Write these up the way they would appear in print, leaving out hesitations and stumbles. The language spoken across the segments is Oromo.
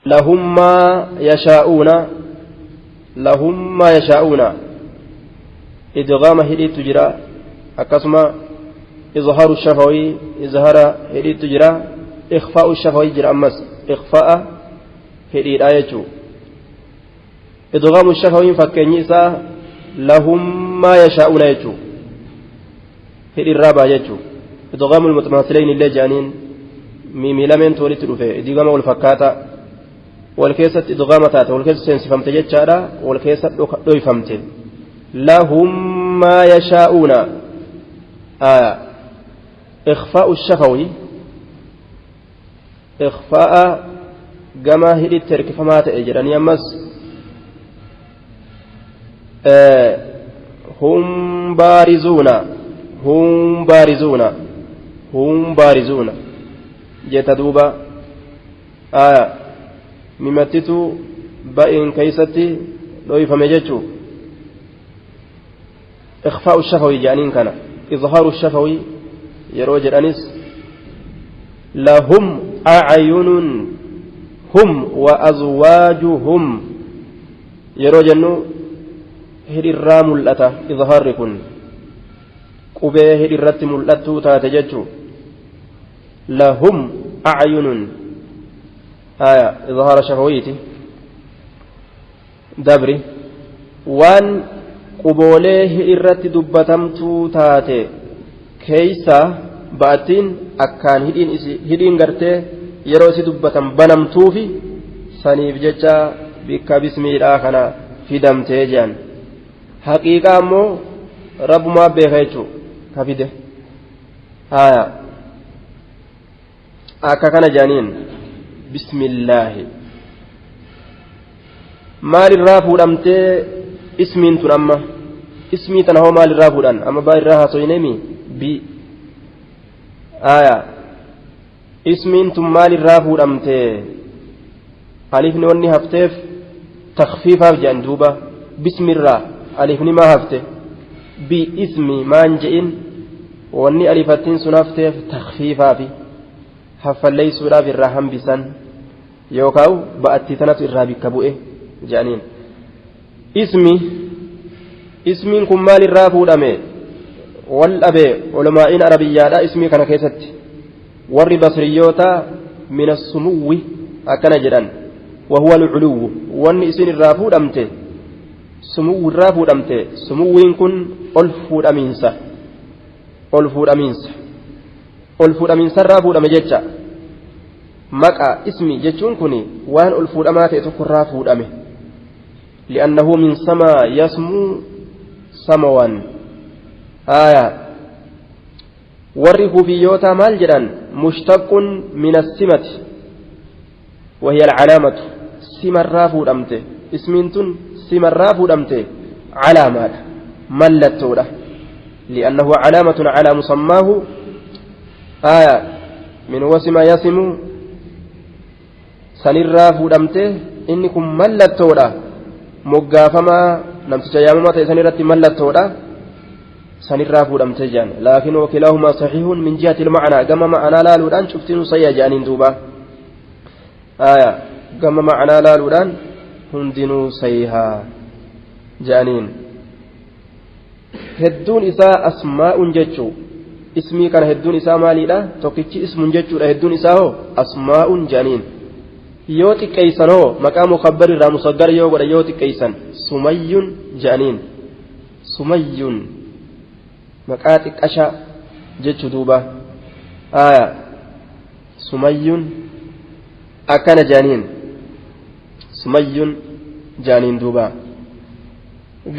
لهم ما يشاءون إدغام هدي تجرى أكسما إظهار الشفوي إظهار هدي تجرى إخفاء الشفوي جرى أمس إخفاء هدي الآية إدغام الشفوي فكنيسا لهم ما يشاءون يجو هدي الرابع يجو إدغام المتماثلين اللي جانين ميمي لمن تولد رفع إدغام والفكاتا والكيسة إدغامتات والكيسة سنسفمت جتشارا والكيسة دويفمت لهم ما يشاءون إخفاء الشفوي إخفاء جماهير الترك فما تأجران يمس هم بارزون جتدوبا ممتتو بائن كيستي دويفم جتشو إخفاء الشفوي جانين كان إظهار الشفوي يروج الأنس لهم أعين هم وأزواجهم يروج أنه هدي الرام الأتى إظهار كن قبيه هدي الرتم الأتو تاتججو لهم أعين إظهار شفويتي دبري وان قبوله irratti dubbatamtuu taate keeysa ba'atiin akkaan hidhiin gartee yeroo isi dubbatan banamtuufi saniif jecha bikka bismiidhaa kana fidamtee jedhan haqiiqaa ammoo rabbumaa beeka jechuu ka fide akka kana jedhaniin bismillaahi maalirraa fuudhamtee ismiin tun amma ismii tana hoo maalirraa fuudhan amma baa irraa haasoyneemi bi ismiin tun maalirraa fuudhamte alifni wanni hafteef takfiifaaf jedhan duuba bismirraa alifni maa hafte bi ismi maan je'in wanni alifattiin sun hafteef takfiifaafi haffalleeysuudhaaf irraa hambisan yookaan ba'attii tanatu irraa bikka bu'e jedhaniin ismiin kun maalirraa fuudhame wal dhabe ulamaa'iin arabiyyaadha ismii kana keessatti warri basriyyoota min assumuwwi akkana jedhan wahuwa alculuwwu wanni isin irraa fuudhamte sumuwwi irraa fuudhamte sumuwwiin kun ol fuudhamiinsa irraa fuudhame jecha maqaa ismi jechuun kun waan ol fuudhamaa ta'e tokko irraa fuudhame لأنه من سما يسمو سموا ورّه في يوتا مالجرا مشتق من السمة وهي العلامة سمة الرافود أمته اسمنتن سمة الرافود أمته علامة ملتورة لأنه علامة على مسماه من وسم يسم سن الرافود أمته إنكم ملتورة moggaafamaa namticha yaamamaa ta'e sanirratti mallattoodha sanirraa fuudhamte jedhan laakiin wakiilaahumaa saxiihun min jihati ilmacnaa gama ma'anaa laaluudhaan cuftinuu sayya jedhaniin duuba gama ma'anaa laaluudhaan hundinuu sayhaa jedhaniin hedduun isaa asmaa'un jechuu ismii kana hedduun isaa maaliidha tokkichi ismun jechuudha hedduun isaa hoo asmaa'un jedhaniin yoo xiqqeeysan hoo maqaa mukabbar irraa musaggar yoo godha yoo xiqqeeysan sumayyun jedhaniin sumayyun maqaa xiqqasha jechu duuba sumayyun akkana jedhaniin sumayyun jedhaniin duuba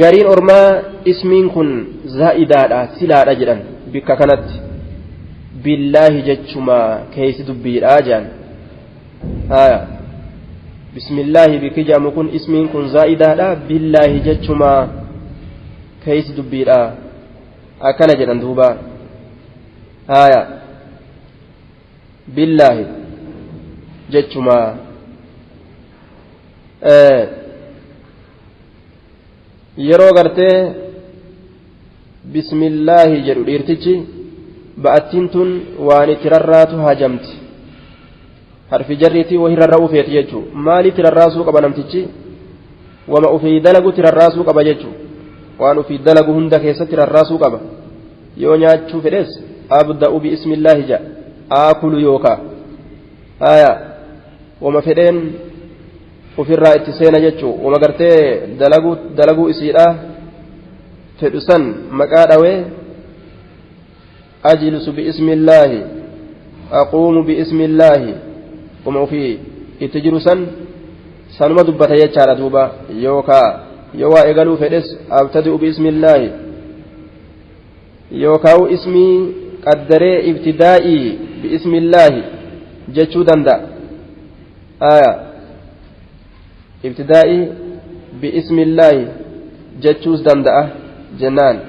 gariin ormaa ismiin kun zaa'idaadha silaadha jedhan bikka kanatti billaahi jechuma keeysi dubbiidha jedhan بسم الله بكجا مكن اسمين كن زائدة لا بالله جتشما كيس دبيرا أكن جدًا دوبا بالله جتشما yeroo gartee bismillaahi jedhu dhiirtichi ba'attiin tun waan itti rarraatu hajamti harfi jarriitii wahii rarra'uu feeti jechuu maaliif tirarraasuu qaba namtichi wama ufii dalagu tirarraasuu qaba jechuu waan ufii dalagu hunda keessatti tirarraasuu qaba yoo nyaachuu fedhes abda'u bi'ismillaahi ja aakulu yookaa haya wama fedheen ufirraa itti seena jechuu wama gartee dalaguu isiidha fedhu san maqaa dhawee ajlisu bi'ismillaahi aquumu bi'ismillaahi wama ufii itti jiru sanuma dubbata jechaadha duuba yookaa yoo waa eegaluu fedhes abtadi'u bi'ismillaahi yookaa'u ismii qaddaree ibtidaa'ii bi'ismillaahi jechuu danda'a ibtidaa'ii bi'ismillaahi jechuus danda'a jennaan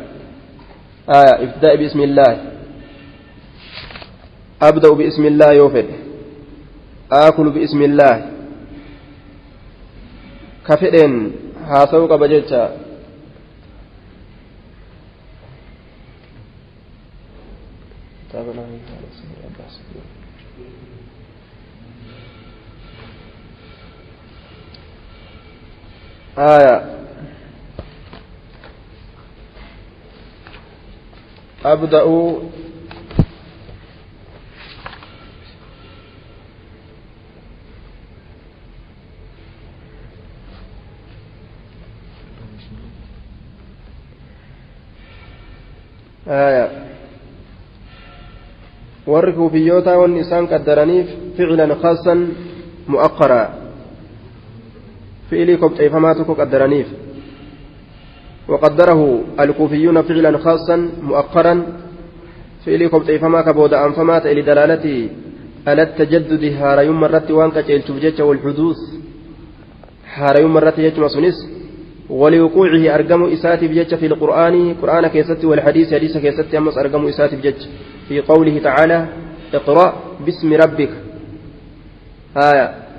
ibtidaa'ii bi'ismillaahi abda'u bi'ismillaahi yoo fedhe aakulu bi'ismillaahi ka fedheen haasa'uu qaba jecha أبدأ warri في يوتا والنسان قدرنيف فعلا خاصا مؤخرا فعلي كبت فماتك قدرنيف وقدره الكوفيون فعلا خاصا مؤخرا فعلي كبت فما كبود أن فمات لدلالته على التجدد هار يوم مرت وانك تلتوجج والحدوث هار يوم مرت يجمع سنس ولوقوعه أرقم إساتي بجج في القرآن قرآن كيست والحديث حديث كيست يمس أرقم إساتي بجج في قوله تعالى اقرأ باسم ربك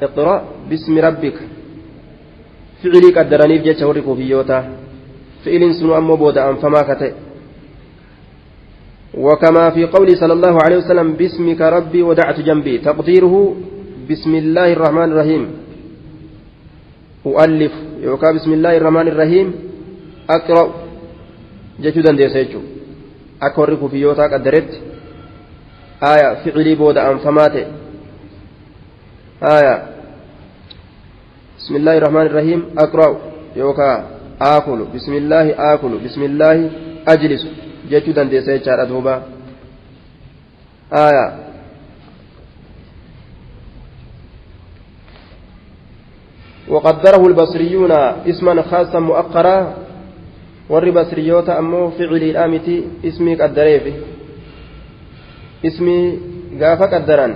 اقرأ باسم ربك فعلي قدرني بجج ورقوا في يوتا فعل سنو أمو بودا أن فما كتئ وكما في قوله صلى الله عليه وسلم باسمك ربي ودعت جنبي تقديره بسم الله الرحمن الرحيم أؤلف يوكا بسم الله الرحمن الرحيم أقرأ جتودا ديسيجو أكورك في يوتا قدرت فعلي بودا أن فماتي بسم الله الرحمن الرحيم أقرأ يوكا آكل بسم الله آكل بسم الله أجلس جتودا ديسيجو أدوبا وقدره البصريون اسما خاصا مؤخرا والبصريوت أمو فعل الآمتي اسمي قدريفي اسمي غافا قدران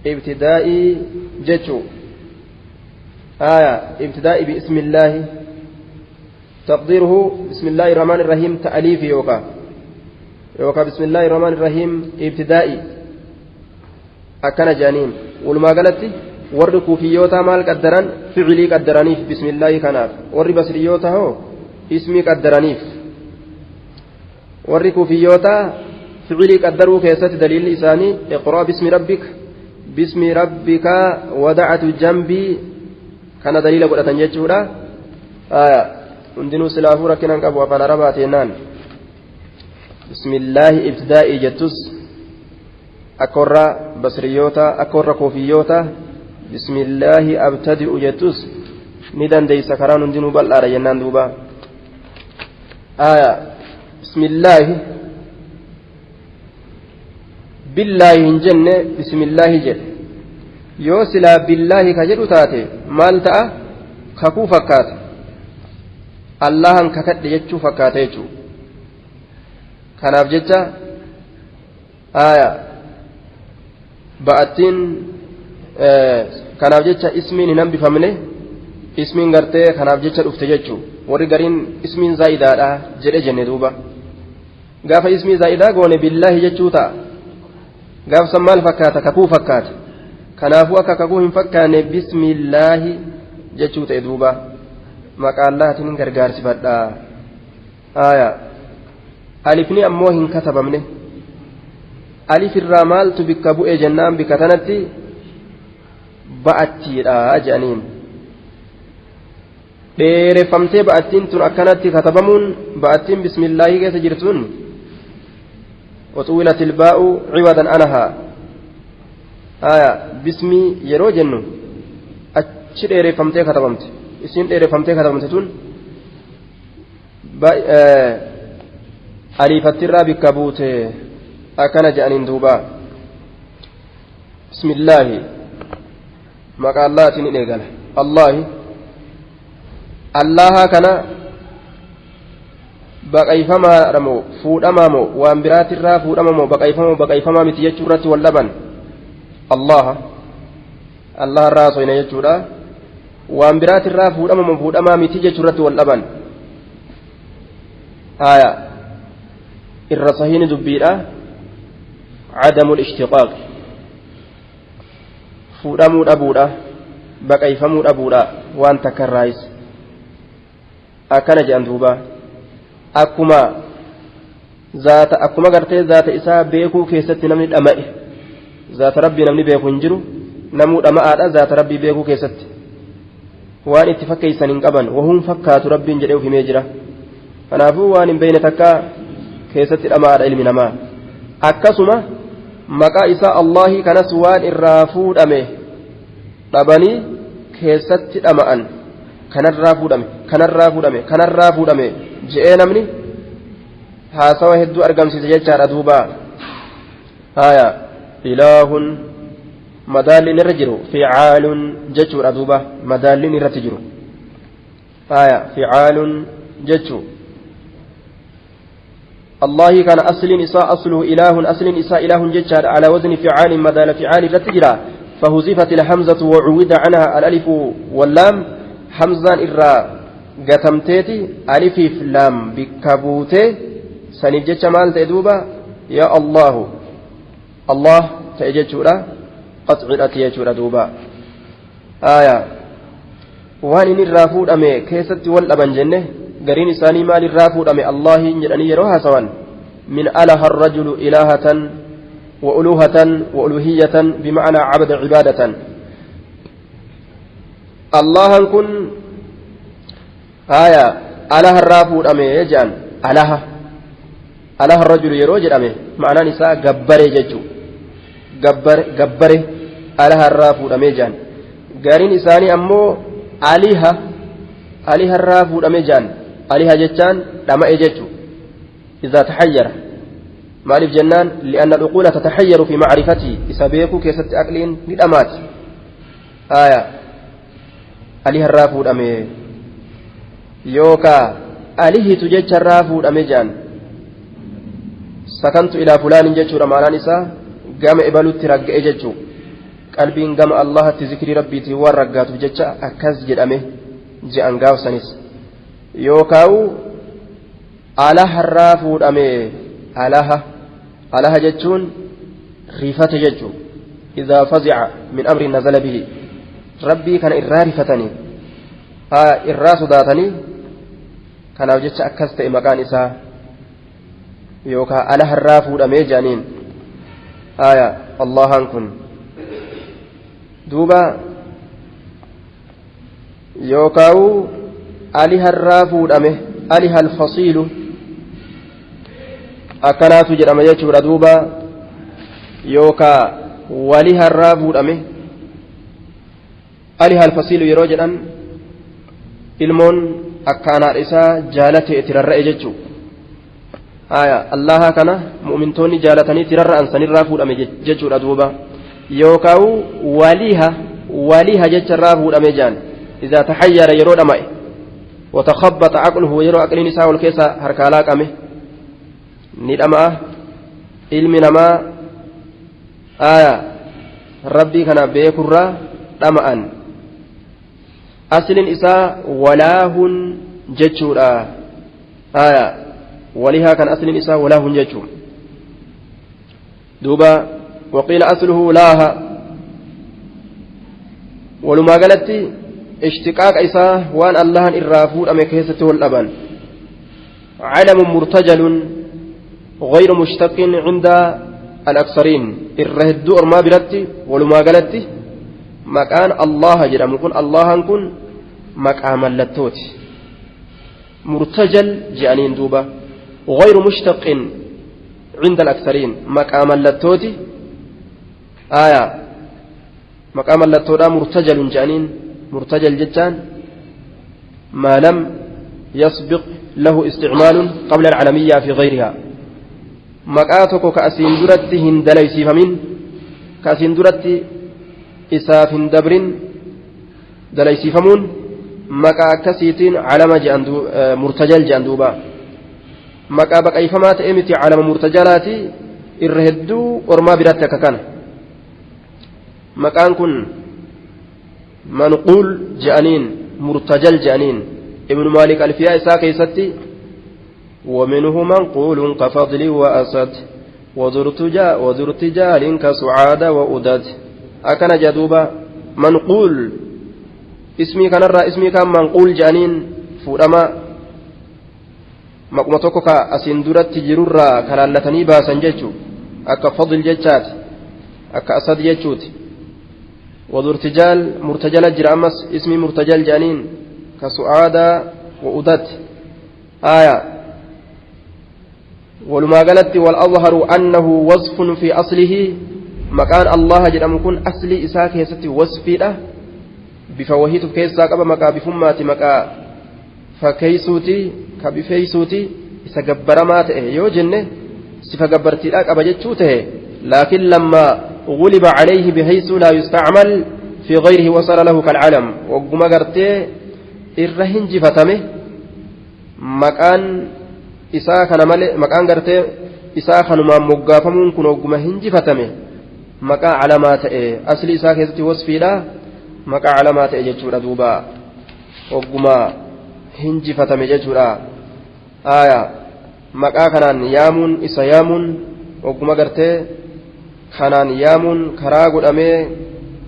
ابتدائي جتشو ابتدائي باسم الله تقديره بسم الله الرحمن الرحيم تأليف يوكا بسم الله الرحمن الرحيم ابتدائي أكن جانين ولما قالت warri kuufiyyoota maal qaddaran ficilii qaddaraniif bismillaahi kanaaf warri basriyyoota hoo ismii qaddaraniif warri kuufiyyoota ficilii qaddaruu keessatti daliilli isaanii iqraa bismi rabbika wadacatu jambii kana daliila godhatan jechuudha hundinuu silaafuu rakkinan qabu afaan arabaa teennaan bismillaahi ibtidaa'ii jettus akka warra basriyyoota akka warra kuufiyyoota بسم الله أبتدئ جتوس ندان ديس كران دينو بلار جنان دوبا بسم الله بالله جنة بسم الله جل يوسلا بالله كجلو تاتي مالتا ككو فكات الله ككت يجو فكات يجو كان أبجتا بأتين kanaaf jecha ismiin hin hambifamne ismiin gartee kanaaf jecha dhufte jechuu warri gariin ismiin zaa'idaadha jedhe jenne duuba gaafa ismii zaa'idaa goone billaahi jechuu ta'a gaafsan maal fakkaata kakuu fakkaata kanaafuu akka kakuu hin fakkaanne bismillaahi jechuu ta'e duuba maqaa Allahaatiin gargaarsifadha alifni ammoo hin katabamne alif irraa maaltu bikka bu'e jennaan bikka tanatti ba'attiidha ja'aniin dheereffamtee ba'attiin tun akkanatti katabamuun ba'attiin bismillaahii keessa jirtuun وطولت الباء عوضا عنها بسمي يرو جنو أشي ديرفمتي كتبمت اسم ديرفمتي كتبمت تون أليفت الرابي كبوت أكن جانين دوبا بسم الله ما قال الله تنين قال الله كان baqayfamaa moo fuudhamaa moo waan biraatirraa fuudhama moo baqayfamaa miti jechuurratti wal dhaban allah irraa soyna jechuudha waan biraatirraa fuudhama moo fuudhamaa miti jechuurratti wal dhaban irra sahiini dubbiidha cadamul ishtiqaaq fuudhamuu dhabuudha baqayfamuu dhabuudha waan takkarraayis akkana jedhan duuba akkuma gartee zaata isaa beekuu keessatti namni dhama'e zaata rabbii namni beeku hin jiru namuu dhama'aadha zaata rabbii beekuu keessatti waan itti fakkeessan hin qaban wahuun fakkaatu rabbiin jedhee himee jira kanaafuu waan hin beekne takka keessatti dhama'aadha ilmi namaa akkasuma maqaa isaa allahi kanas waan irraa fuudhame dhabanii keessatti dhama'an kanarraa fuudhame je'ee namni haasawa hedduu argamsiise jechaadha duuba ilaahun madaalliin irra jiru ficaalun jechuudha duuba madaalliin irratti jiru ficaalun jechuu الله كان أصل إساء أصله إله أصل إساء إله ججار على وزن فعال مدال فعال رتجرا فهزفت الحمزة وعود عنها الألف واللام حمزة إرى قتمتيتي ألف فلام بكبوتي سنجج مال تدوبا يا الله الله تأججورا قطع يجورا دوبا waan inni irraa fuudhame keessatti wal dhaban jenne gariin isaanii maal irraa fuudhame allahin jedhanii yeroo haasawan min alaha arrajulu ilaahatan wa uluhatan wa uluhiyatan bimacnaa cabada cibaadatan allahan kun alaha irraa fuudhame jedhan alaha arrajulu yeroo jedhame ma'anaan isaa gabbare jechuu gabbare alaha irraa fuudhame jedhan gariin isaanii ammoo aliha irraa fuudhame jaan aliha jechaan dhama'e jechu iza tahayyara maaliif jennaan li'anna alcuqula tatahayyaru fi macrifatii isa beekuu keessatti aqliin ni dhamaati aliha irraa fuudhame yookaa alihitu jecha irraa fuudhame jaan sakantu ilaa fulaanin jechuudha maanaan isaa gama ibalutti ragga'e jechuu qalbiin gama allahatti zikrii rabbiitiin waan raggaatuuf jecha akkas jedhame je'an gaafsanis yookaawu alaha irraa fuudhame alaha jechuun rifate jechuu idaa fazica min amri nazala bihi rabbii kana irraa rifatanii irraa sodaatanii kanaaf jecha akkas ta'e maqaan isaa yookaa alaha irraa fuudhame je'aniin allahan kun duuba yookaawu aliha irraa fuudhame aliha alfasiilu akkanaatu jedhama jechuudha duuba yookaa waliha irraa fuudhame aliha alfasiilu yeroo jedhan ilmoon akkaanaadha isaa jaalate itti rarra'e jechuu allaha kana mu'mintoonni jaalatanii itti rarra'an sanirraa fuudhame jechuudha duuba yookaawu waliha jecha irraa fuudhame jaan idaa tahayyara yeroo dhama'e watakhabbata aqluhu yeroo aqliin isaa ol keessa harkaalaa qame ni dhama'a ilmi namaa rabbii kana beekurraa dhama'an asliin isaa walaahun jechuudha walihaa kan asliin isaa walaahun jechuu duuba وقيل أصله لاها ولما قالت اشتقاق إساه وأن الله الرافود أم كيسته والأبان علم مرتجل غير مشتق عند الأكثرين الرهد ما بلت ولما قالت مكان الله جرم كن الله كن مقام اللتوت مرتجل جانين دوبا غير مشتق عند الأكثرين مقام اللتوت آية مقام اللتوت مرتجل جانين مرتجل جتان ما لم يسبق له استعمال قبل العالمية في غيرها مقاتك كأسين درت هندليسي فمن كأسين درت إساف دبر دليسي فمون مقا كسيتين علم جاندو مرتجل جاندوبا مقا بقى فما تأمتي علم مرتجلاتي الرهدو ورما براتك كان مقان كن منقول جانين مرتجل جانين ابن مالك الفياء ساقي ستي ومنه منقول كفضل وأسد وذو ارتجال كسعاد وأدد أكن جدوبا منقول اسمي كان الرا اسمي كان منقول جانين فورما مقمتوكو كأسين درت تجرورا كلالتني باسن جيتشو أكا فضل جيتشات أكا أسد جيتشوت وذو ارتجال مرتجل جرامس اسمي مرتجل جانين كسعادة وأدت آية ولما قالت والأظهر أنه وصف في أصله مكان الله جرام كن أصلي إساك يستي وصفي له بفوهيت كيسا قبا مكا بفمات مكا فكيسوتي كبفيسوتي إسا قبرمات يو جنة سفا قبرتي لك أبا جتشوته لكن لما غلب عليه بحيث لا يستعمل في غيره وصل له كالعلم وقم قرتي الرهن جفتمه مكان إساخنا ملئ مكان قرتي إساخنا ما مقافمون كن وقم هنجفتمه مكا علامات أصل إساخ يزتي وصفي لا مكا علامات جتشورا دوبا وقم هنجفتمه جتشورا آية مكا كنان يامون إسا يامون وقم قرتي كنان يامون كراغو أمي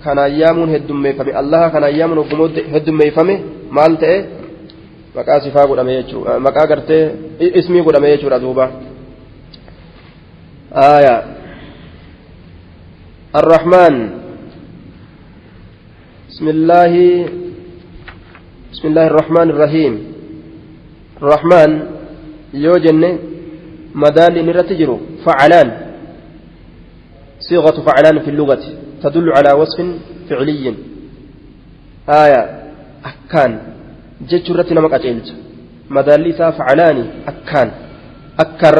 كنان يامون هدومي فمي الله كنان يامون وقم هدومي فمي maal ta'e maqaa sifaa godhame jechuudha maqaa gartee ismii godhame jechuudha duuba aya الرحمن بسم الله الرحمن الرحيم الرحمن يوجن مدال نرتجر فعلان صيغة فعلان في اللغة تدل على وصف فعلي آية أكان جتشرت نمك أجيلج مداليسا فعلاني أكان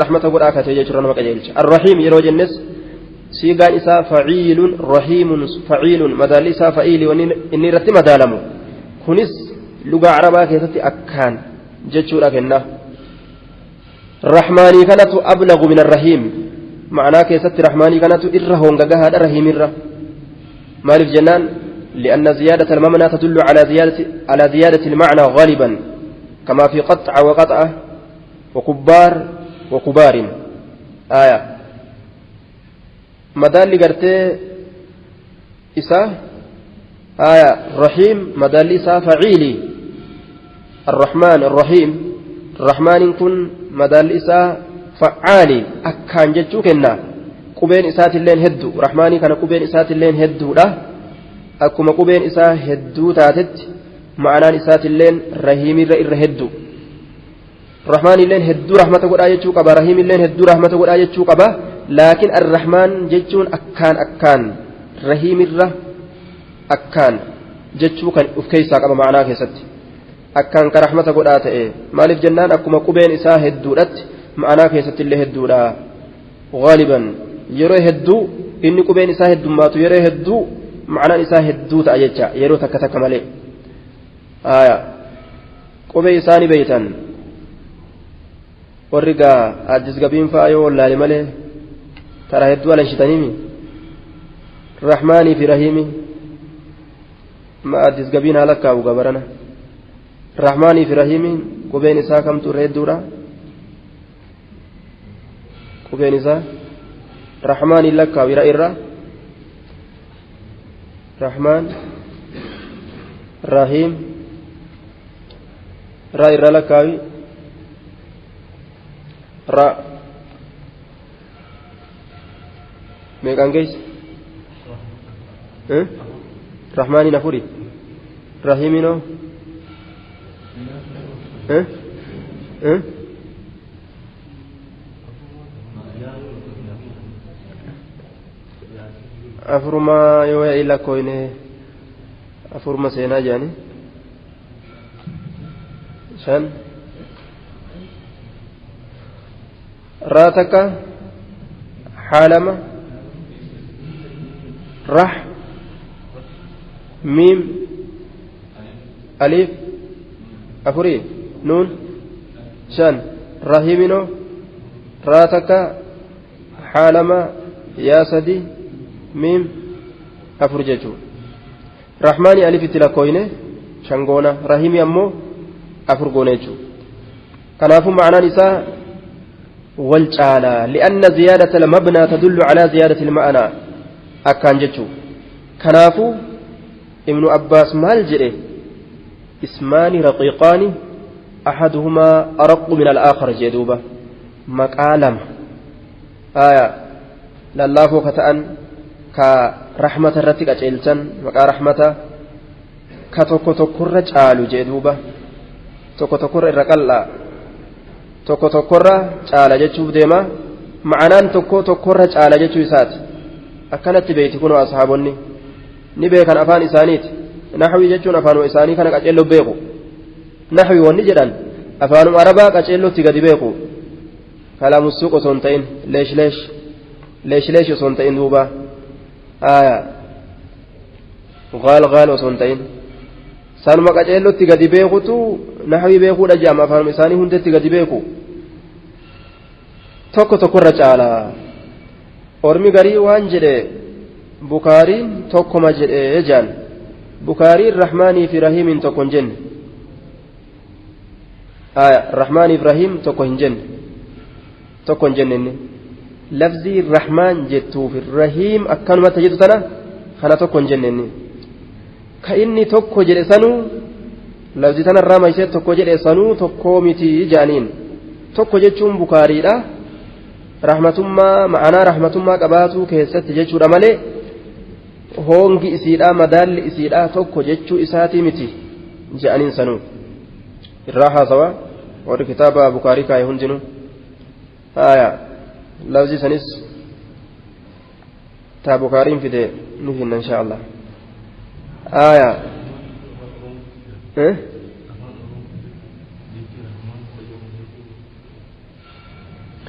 رحمة قد آكت جتشر نمك أجيلج الرحيم يروج النس سيغان إسا فعيل رحيم فعيل مداليسا فعيل وإني رت مدالمو كنس لغة عربا كيستي أكان جتشر أكنا الرحماني كانت أبلغ من الرحيم معناه كيستي رحماني كانت إرهون غاها الرحيم إره مالف جنان لأن زيادة المعنى تدل على زيادة المعنى غالبا كما في قطع وقطعة وكبار وكبار آية مدال لقرتي إساء آية رحيم مدال إساء فعيلي الرحمن الرحيم الرحمن كن مدال إساء فعالي أكان جتشوكنا قبين إسات اللين هدو رحماني كان قبين إسات اللين هدو له akkuma qubeen isaa hedduu taatetti ma'anaan isaatilleen rahiimirra irra hedduu rahmaanilleen hedduu rahmata godhaa jechuu qaba rahiimilleen hedduu rahmata godhaa jechuu qaba laakiin arrahmaan jechuun akkaan rahiimirra akkaan jechuu kan uf keessaa qaba ma'anaa keessatti akkaan ka rahmata godhaa ta'e maaliif jennaan akkuma qubeen isaa hedduudhatti ma'anaa keessatti illee hedduudha gaaliban yeroo hedduu inni qubeen isaa heddummaatu yeroo hedduu معنى إساء هدوت أجتشا يرو تكتك ملي آية قبي إساني بيتا ورقا أجز قبين فايو ولا لملي ترى هدو على شتانيمي رحماني في رحيمي ما أجز قبين هلكا وقبرنا رحماني في رحيمي قبين إساء كم تريد دورا قبين إساء رحماني لكا ورائرة رحمن رحيم رأي رلكاوي را ميقان جيس رحمن نفوري رحيم نو أفرما يوه إلا كوينه أفرما سينا جاني شان راتك حالما رح ميم ألف أفري نون شان رحيمينو راتك حالما يا سدي ميم أفرجتو رحماني ألف تلاكوينه شانغونا رحيمي أمو أفرغونيتو كنافو معنى نساء والجالة لأن زيادة المبنى تدل على زيادة المعنى أكان جتو كنافو ابن عباس مال جري اسمان رقيقان أحدهما أرق من الآخر جدوبة مقالم آية لله فتأن كرحمة الرتق أجلتن مقا رحمة كتوكو تكر جالو جدوبة توكو تكر الرقالة توكو تكر جال جتشوف ديما معنان توكو تكر جال جتشو إسات أكانت بيتكونوا أصحابني نبي كان أفان إسانيت نحوي جتشون أفانو إساني كان أجلو بيقو نحوي ونجدان أفانو عربا أجلو تقدي بيقو كلام السوق سنتين ليش سنتين دوبا آية غال سنتين سانما أجلو تقدي بيقو تو نحوي بيقو لجام أفانو إساني هند تقدي بيقو توكو توكو رجالا أرمي غري وانجلي بكارين توكو مجد إيجان بكاري الرحمن في رحيم توكو جن الرحمن في رحيم توكو جن توكو جن لفظي الرحمن جتو في الرحيم أكان ما تجد سنة خنا توكو جن كإني توكو جل سنو لفظي سنة الرامي سيد توكو جل سنو توكو متي جانين توكو جتشون بكاري لا رحمة ما معنا رحمة ما قباتو كيست جتشو رمالي hongi isiidha madaalli isiidha tokko jechuu isaatii miti je'aniin sanuu irraa haasawa warri kitaaba bukaarii kaa'e hundinuu haya lafzi sanis taa bukaariin fide ni finna insha Allah haya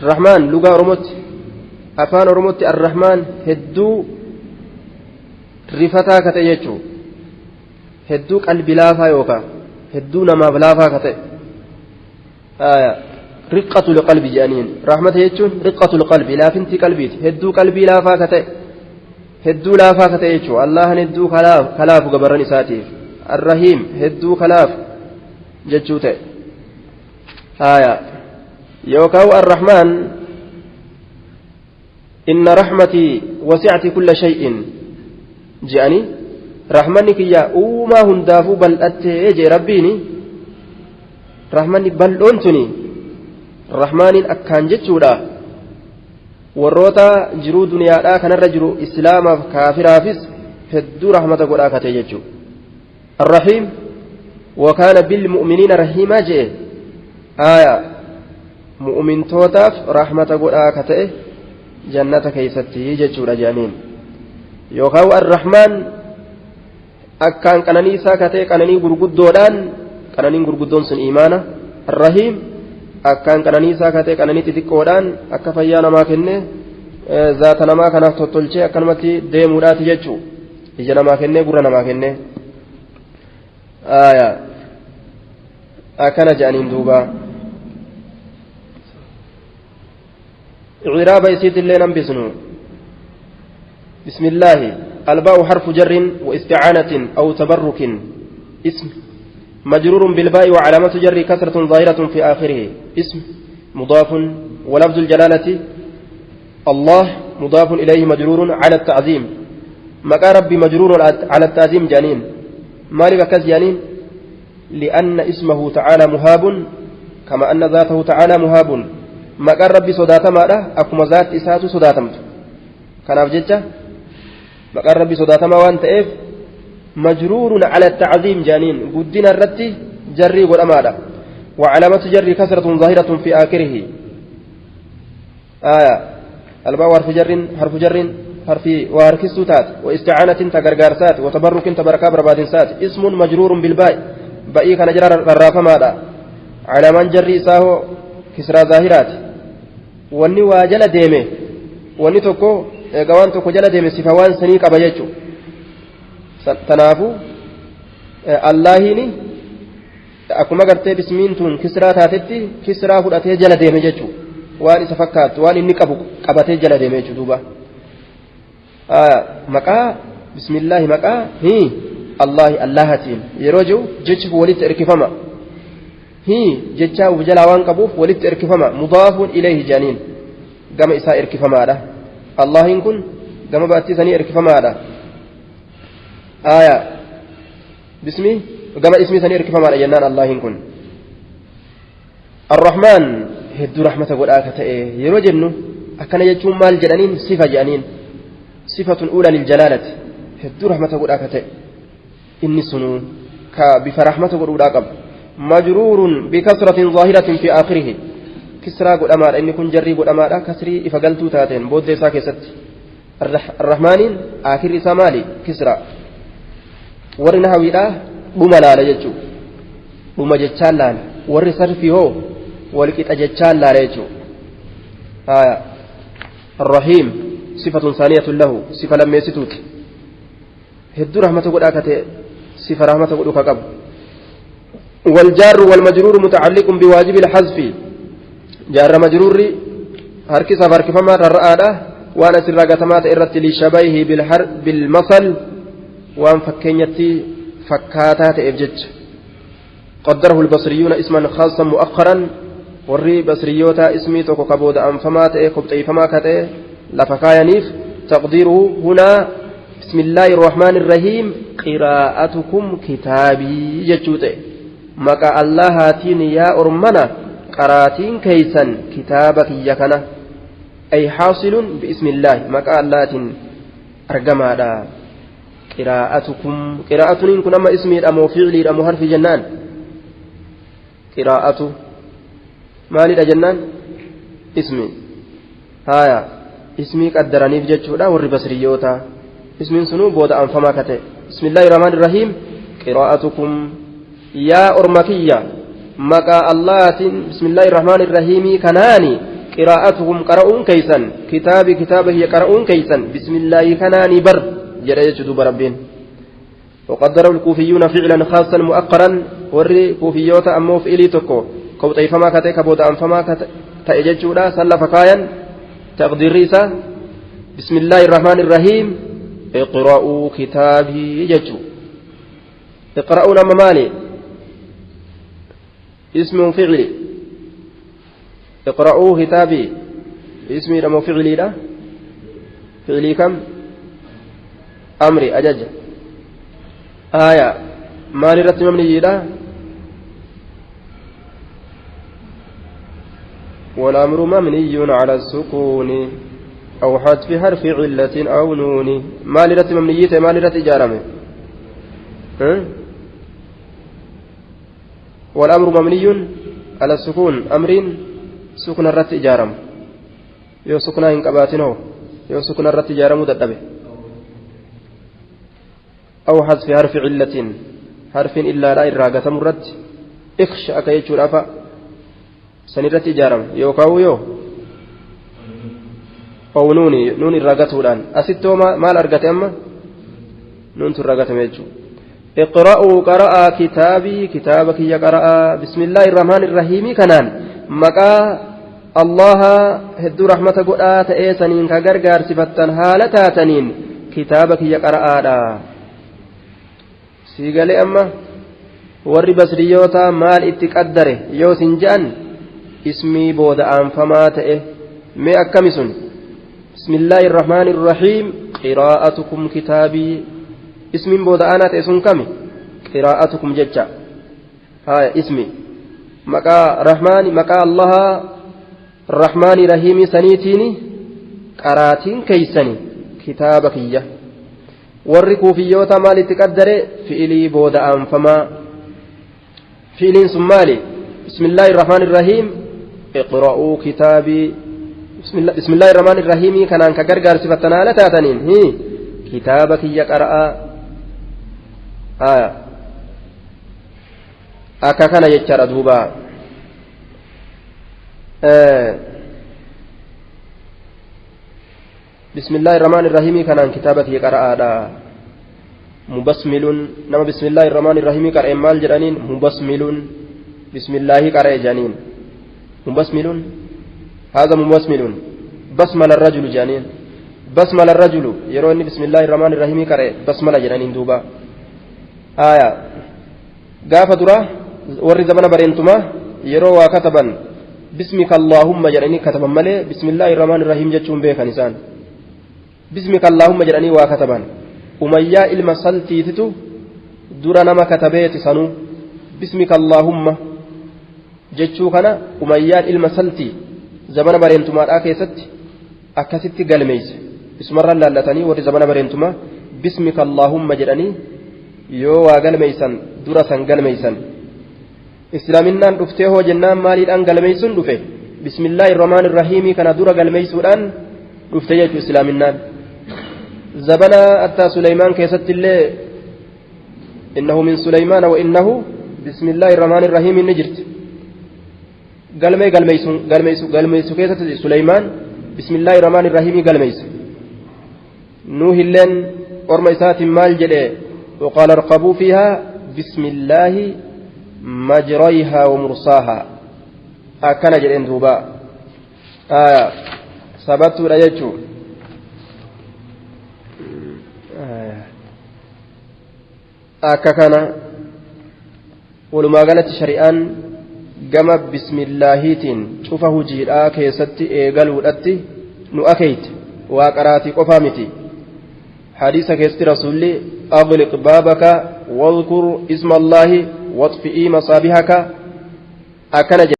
الرحمن لغة أرمت أفان أرمت الرحمن هدو rifataa kate jechuun hedduu qalbi laafaa yookaan hedduu namaaf laafaa kate riqqatul qalbi jedhaniin rahmata jechuun riqqatul qalbi laafinti qalbiiti hedduu qalbii laafaa kate hedduu laafaa kate jechuun allahan hedduu kalaafu gabarran isaatiif arrahiim hedduu kalaaf jechuu ta'e yookaan arrahmaan inna rahmatii wasi'ati kulla shay'in جاني رحمنك يا أوما هندافو بل أتي ربيني رحمني بل أنتني رحمن أكان جتشودا وروتا جرو دنيا لا كان الرجل إسلام كافر حافظ فدو رحمة قد كتججو الرحيم وكان بالمؤمنين رحيما جئ مؤمن توتاف رحمة قد كتئ جنة كيستي جتشودا جانين yookaan arrahmaan akkaan qananii isaa katee qananii gurguddoodhaan qananiin gurguddoon sun imaana arrahiim akkaan qananii isaa katee qananii xixiqqoodhaan akka fayyaa namaa kennee zaata namaa kanaaf tottolchee akkanumatti deemuudhaati jechuu ija namaa kennee gurra namaa kennee akkana jedhaniin duuba icraaba isiitillee hambisnu بسم الله الباء حرف جر واستعانة أو تبرك اسم مجرور بالباء وعلامة جر كسرة ظاهرة في آخره اسم مضاف ولفظ الجلالة الله مضاف إليه مجرور على التعظيم مكا ربي مجرور على التعظيم جانين مالك كز جانين لأن اسمه تعالى مهاب كما أن ذاته تعالى مهاب مكا ربي صداتما له أكما ذات إسات صداتمت كان أفجدت maqaan rabbi sodaatamaa waan ta'eef مجرور على التعظيم جانين قدنا الرتي جري والأمارة وعلامة جري كسرة ظاهرة في آخره الباء حرف جر حرف واركسوتات واستعانة تغرغارسات وتبرك تبركا بربادنسات اسم مجرور بالباء بأي كان جرى الرافة ماذا على من جري ساهو كسرى ظاهرات واني واجل ديمه واني توكو قوان توكو جل ديمه سفوان سنيك أبيجو تنافو اللهيني أكما قرتي بسمين تون كسرى تاتتي كسرى فرأتي جل ديمه جيجو waan isa fakkaatu waan inni qabu qabatee jala deemee jiru duuba maqaa bismillaahi maqaa allahi allahatiin yeroo jiru jechi walitti erkifama jechaa uf jalaa waan qabuuf walitti erkifama mudaafuun ilayhi janiin gama isaa erkifamaadha allahiin kun gama baattisanii erkifamaadha gama ismii sanii erkifamaadha jennaan allahiin kun arrahmaan hedduu rahmata godhaa ka ta'e yeroo jennu akkana jechuun maal jedhaniin sifa jedhaniin sifatun uula liljalaalati hedduu rahmata godhaa ka ta'e inni sunuu ka bifa rahmata godhuudhaa qabu majruurun bikasratin zaahiratin fi aakhirihi kisraa godhamaadha inni kun jarrii godhamaadha kasrii ifa galtuu taateen booddee isaa keessatti arrahmaaniin aakhirri isaa maali kisraa warri nahawiidhaa dhuma laala jechuu dhuma jechaan laala warri sarfii hoo والكت أجتشان لا ريجو الرحيم صفة ثانية له صفة لم يستوت هدو رحمة قد أكت صفة رحمة قد أكب والجار والمجرور متعلق بواجب الحذف جار مجرور هركس فرك فما رأى وأنا سرقة ما تئرت لشبيه بالمثل وأن فكينيتي فكاتات إبجج قدره البصريون اسما خاصا مؤخرا warri basriyoota ismii tokko kabooda anfamaa ta'e qopheeffamaa ka ta'e lafa kaayaniif taqdiiruhu hunaa bismillaahi irrahmaani irrahiim qiraa'atukum kitaabii jechuu ta'e maqaa allahaatiin yaa ormana qaraatiin keeysan kitaaba kiyya kana ay xaasilun biismillaahi maqaa allahaatiin argamaadha qiraa'atukum qiraa'atuniin kun amma ismiidha moo fiicliidha moo harfi jennaan qiraa'atu maalidha jennaan ismi haya ismii qaddaraniif jechuudha warri basriyoota ismiin sunuu booda anfamaa kate bismillaahi rahmaani rahiim qiraa'atukum yaa ormakiyya maqaa allahaatiin bismillaahi rahmaani rahiimii kanaani qiraa'atukum qara'uun keeysan kitaaba hiya qara'uun keeysan bismillaahi kanaani bar jedha jechuu duuba rabbiin وقدر الكوفيون فعلا خاصا مؤخرا وري كوفيوتا أمو فعلي تكو كوطي فما كتي كبودا أم فما تأججودا سلف كايا تقدير ريسا بسم الله الرحمن الرحيم اقرأوا كتابي ججو اقرأوا نما مالي اسم فعلي اقرأوا كتابي اسمي نمو فعلي لا فعلي كم أمري أجج آية مالي رتم من جيدا والأمر مبني على السكون أو حذف حرف علة أو نون مالي رتم من جيدا مالي رت جارمه والأمر مبني على السكون أمرين سكن الرت جارم يو سكنا إن كباتنه يو سكن الرت جارم ددبه أو حذف حرف علة حرف إلا لا إراغة مرد إخش أكيتش الأفا سنرت جارم يوكاو يو أو نون الراغة الآن أستو ما الأرغة أما نون الراغة ميجو اقرأوا قرأ كتابي كتابك يا قرأ بسم الله الرحمن الرحيم كنان مكا الله هدو رحمة قرآت إيسانين كغرغار صفتان هالتاتنين كتابك يا قرأ siigalee amma warri basriyoota maal itti qaddare yoo sin je'an ismii booda aanfamaa ta'e mee akkami sun bismillaahi irrahmaani irrahiim qiraa'atukum kitaabii ismiin booda aanaa ta'e sun kami qiraa'atukum jecha haya ismi maqaa rahmaani maqaa allaha rahmaani rahiimii saniitiini qaraatiin keeysani kitaaba kiyya warri kuufiyyoota maalitti qaddare fi'ilii booda aanfamaa fi'iliin sun maali bismillaahi irrahmaani irrahiim iqra'uu kitaabii bismillaahi irrahmaani irrahiimii kanaan ka gargaarsifattan haala taataniin kitaaba kiyya qara'aa akka kana jechaadha duuba bismillaahi irrahmaani irrahiimii kanaan kitaaba kiyya qara'aadha mubasmiluun nama bismillaahi irrahmaani irrahiimii qara'e maal jedhaniin mubasmiluun bismillaahi qara'e jedhaniin mubasmiluun haadha mubasmiluun basmala rajulu jedhaniin basmala rajulu yeroo inni bismillaahi irrahmaani irrahiimii qara'e basmala jedhaniin duuba gaafa dura warri zamana bareentumaa yeroo waa kataban bismika allaahumma jedhanii kataban malee bismillaahi irrahmaani irrahiim jechuun beekan isaan bismika allaahumma jedhanii waa kataban umayyaa ilma saltiititu dura nama katabeeti sanuu bismika allaahumma jechuu kana umayyaan ilma saltii zamana bareentumaadhaa keessatti akkasitti galmeeyse isumarraan laallatanii warri zamana bareentumaa bismika allaahumma jedhanii yoo waa galmeeysan dura san galmeeysan islaaminaan dhuftee hoo jennaan maaliidhaan galmeeysuun dhufe bismillaahi irrahmaani irrahiimii kana dura galmeeysuudhaan dhufte jechuu islaaminaan زبنا أتى سليمان كيست الله إنه من سليمان وإنه بسم الله الرحمن الرحيم نجرت قال ميسو كيست سليمان بسم الله الرحمن الرحيم قال ميسو نوح اللين ورميسات مال جلي وقال ارقبوا فيها بسم الله مجريها ومرساها أكن جلين دوبا سبت رججو akka kana walumaa galatti shari'aan gama bismillaahiitiin cufa hujiidhaa keessatti eegaluudhatti nu akeeyte waa qaraatii qofaa miti hadiisa keessatti rasuulli aghliq baabaka wadhkur isma allaahi waطfi'ii masaabihaka akkana